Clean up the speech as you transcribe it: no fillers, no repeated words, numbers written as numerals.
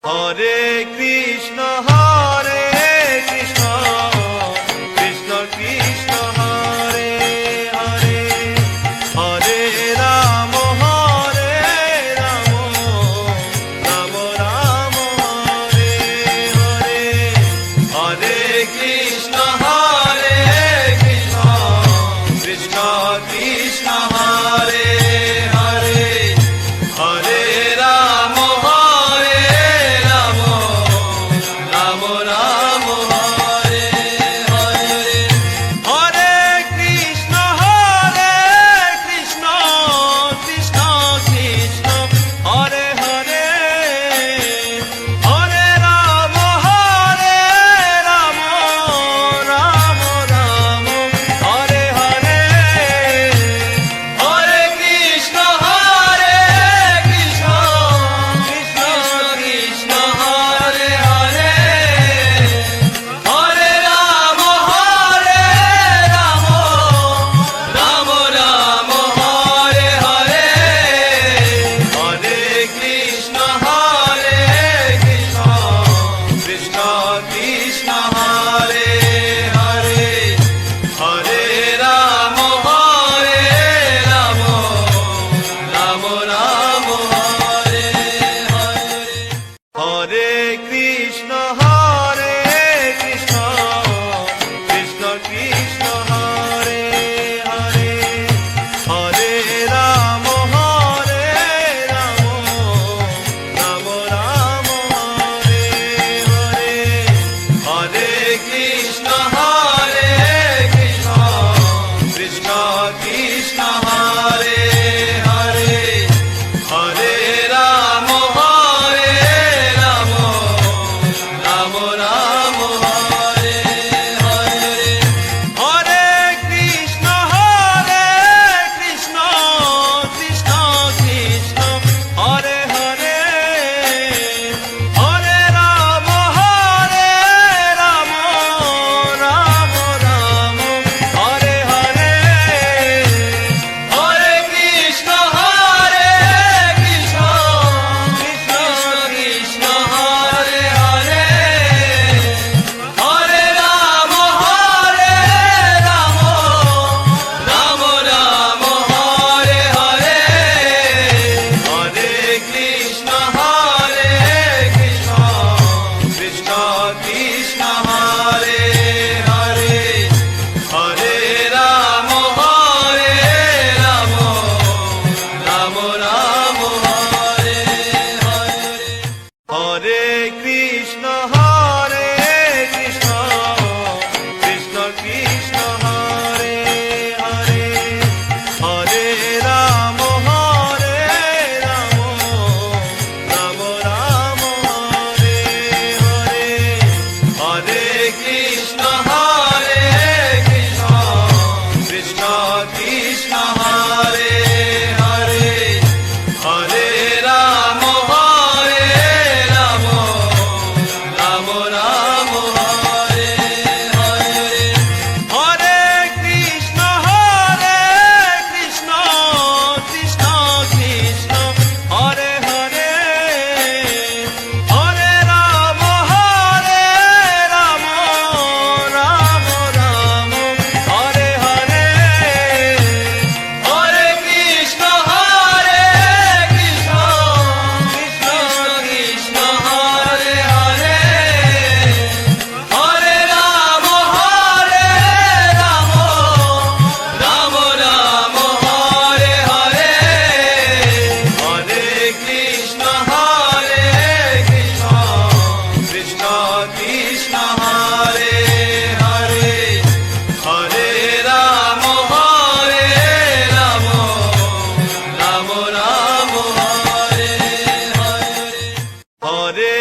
Hare Krishna Hare Krishna Krishna Krishna Hare Hare Hare Ram Ram Ram Hare Hare Hare Krishna Krishna Krishna Hare Hare Hare Ram Ram Ram Hare Hare Hare Krishna Krishna Krishna Hare Hare Hare Ram Ram Ram Hare Hare Hare Krishna Krishna Krishna Krishna Hare Hare Hare Ram Ram Ram Hare Hare Hare Krishna Krishna Krishna Krishna Hare Hare Hare Ram Ram Ram Hare Hare Hare Krishna Krishna Krishna Krishna Hare Hare Hare Ram Ram Ram Hare Hare Hare Krishna Krishna Krishna Krishna Hare Hare Hare Ram Ram Ram Hare Hare Hare Krishna Krishna Krishna Krishna Hare Hare Hare Ram Ram Ram Hare Hare Hare Krishna Krishna Krishna Krishna Hare Hare Hare Ram Ram Ram Hare Hare Hare Krishna Krishna Krishna Krishna Hare Hare Hare Ram Ram Ram Hare Hare Hare Krishna Krishna Krishna Krishna Hare Hare Hare Ram Ram Ram Hare Hare Hare Krishna Krishna Krishna Krishna Hare Hare Hare Ram Ram Ram Hare Hare Hare Krishna Krishna Krishna Krishna Hare Hare Hare Ram Ram Ram Hare Hare Hare Krishna Krishna Krishna Krishna Hare Hare Hare Ram Ram Ram Hare Hare Hare Krishna Krishna Krishna Krishna Hare Hare Hare Ram Ram Ram Hare Hare Hare